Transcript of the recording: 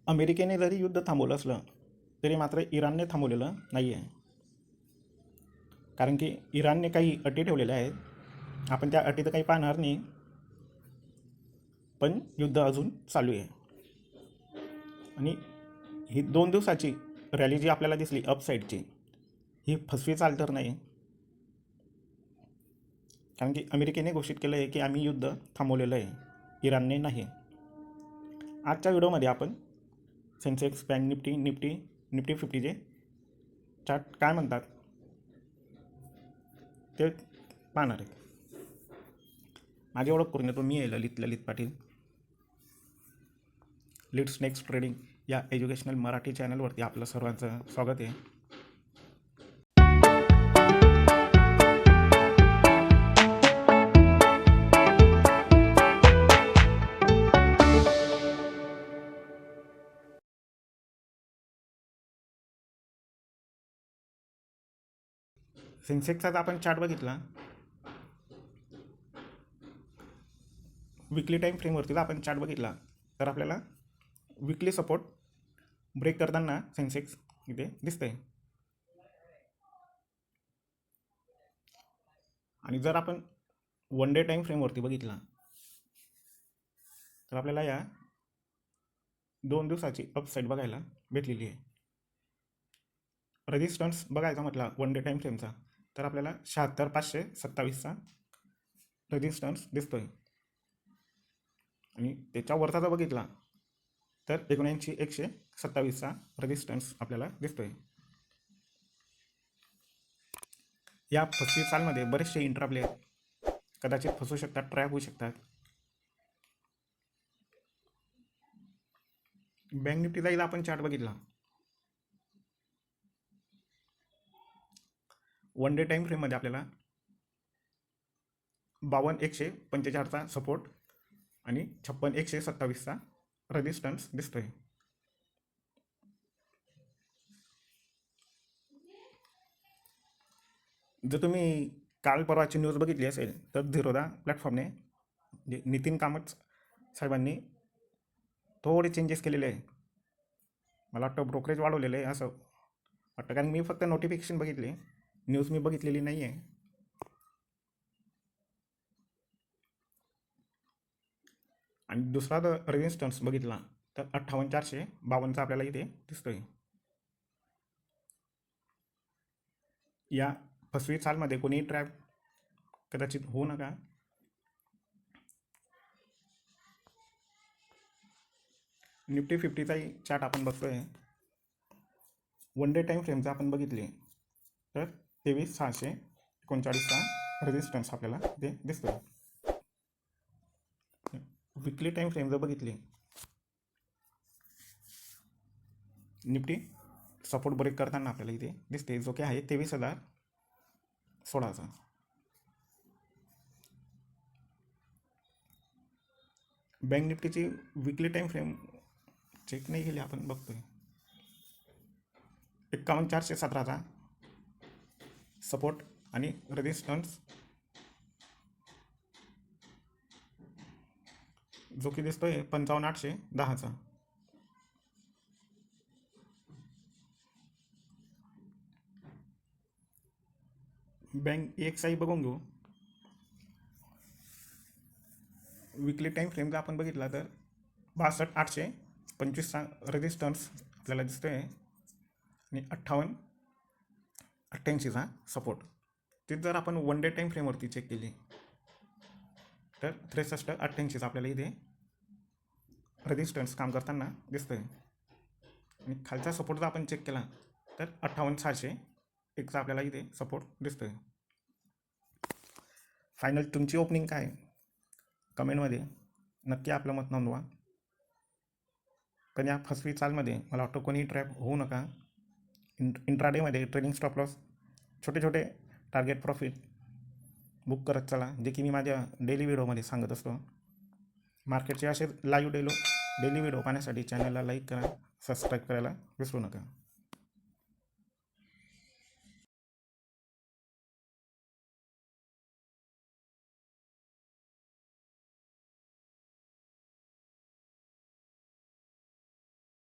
अमेरिकेने जरी युद्ध थांबवलं असलं तरी मात्र इराणने थांबवलेलं नाही आहे. कारण की इराणने काही अटी ठेवलेल्या आहेत. आपण त्या अटी तर काही पाहणार नाही, पण युद्ध अजून चालू आहे. आणि ही 2 दिवसाची रॅली जी आपल्याला दिसली अपसाईडची, ही फसवी चाल तर नाही. कारण की अमेरिकेने घोषित केलं आहे की आम्ही युद्ध थांबवलेलं आहे, इराणने नाही. आजच्या व्हिडिओमध्ये आपण सेन्सेक्स, बँक निफ्टी, निफ्टी 50चे चार्ट काय म्हणतात ते पाहणार आहे. माझी ओळख करून देतो, मी आहे ललित पाटील. लीड्स नेक्स्ट ट्रेडिंग या एज्युकेशनल मराठी चॅनलवरती आपलं सर्वांचं स्वागत आहे. सेन्सेक्सचा आपण चार्ट बघितला, विकली टाईम फ्रेमवरती जर आपण चार्ट बघितला तर आपल्याला विकली सपोर्ट ब्रेक करताना सेन्सेक्स इथे दिसतंय. आणि जर आपण वन डे टाईम फ्रेमवरती बघितला तर आपल्याला या 2 दिवसाची अपसाईड बघायला भेटलेली आहे. रेजिस्टन्स बघायचा म्हटला वन डे टाईम फ्रेमचा तर आपल्याला 76,527चा रेजिस्टन्स दिसतोय. आणि त्याच्यावरचा जर बघितला तर 79,127चा रेजिस्टन्स आपल्याला दिसतोय. या फसवी चालमध्ये बरेचसे इंट्रा प्लेयर कदाचित फसू शकतात, ट्रॅप होऊ शकतात. बँक निफ्टीचा इथं आपण चार्ट बघितला, वन डे टाईम फ्रेममध्ये आपल्याला 52,145चा सपोर्ट आणि 56,127चा रेजिस्टन्स दिसतोय. जर तुम्ही काल परवाची न्यूज बघितली असेल तर झिरोदा प्लॅटफॉर्मने म्हणजे नितीन कामत साहेबांनी थोडे चेंजेस केलेले आहे. मला वाटतं ब्रोकरेज वाढवलेलं आहे असं वाटतं, कारण मी फक्त नोटिफिकेशन बघितले, न्यूज मी बघितलेली नाही आहे. आणि दुसरा जर रेजिस्टन्स बघितला तर 58,452चा आपल्याला इथे दिसतोय. या फसवी चालमध्ये कोणीही ट्रॅप कदाचित होऊ नका. निफ्टी 50चाही चार्ट आपण बघतोय, वन डे टाईम फ्रेमचा आपण बघितले तर 23,639चा रेजिस्टन्स आपल्याला इथे दिसतोय. विकली टाईम फ्रेम जर बघितली, निफ्टी सपोर्ट ब्रेक करताना आपल्याला इथे दिसते, जो की आहे 23,016चा. बँक निफ्टीची विकली टाईम फ्रेम चेक नाही केली, आपण बघतोय 51,417चा सपोर्ट आणि रेजिस्टन्स जो की दिसतोय 55,810चा. बँक EXI बघून घेऊ. विकली टाईम फ्रेम जर आपण बघितला तर 62,825चा रेजिस्टन्स आपल्याला दिसतोय आणि 58,88चा सपोर्ट. ते जर आपण वन डे टाईम फ्रेमवरती चेक केली तर 63,88चा आपल्याला इथे रेजिस्टन्स काम करताना दिसतोय. आणि खालचा सपोर्ट जर आपण चेक केला तर 58,601चा आपल्याला इथे सपोर्ट दिसतोय. फायनल तुमची ओपनिंग काय कमेंटमध्ये नक्की आपलं मत नोंदवा. पण या फसवी चालमध्ये मला वाटतं कोणीही ट्रॅप होऊ नका. इंट्राडेमध्ये ट्रेडिंग स्टॉप लॉस, छोटे छोटे टार्गेट प्रॉफिट बुक करत चला, जे की मी माझ्या डेली व्हिडिओमध्ये सांगत असतो. मार्केटचे असे लाईव्ह डेली व्हिडिओ पाहण्यासाठी चॅनलला लाईक करा, सबस्क्राईब करायला विसरू नका.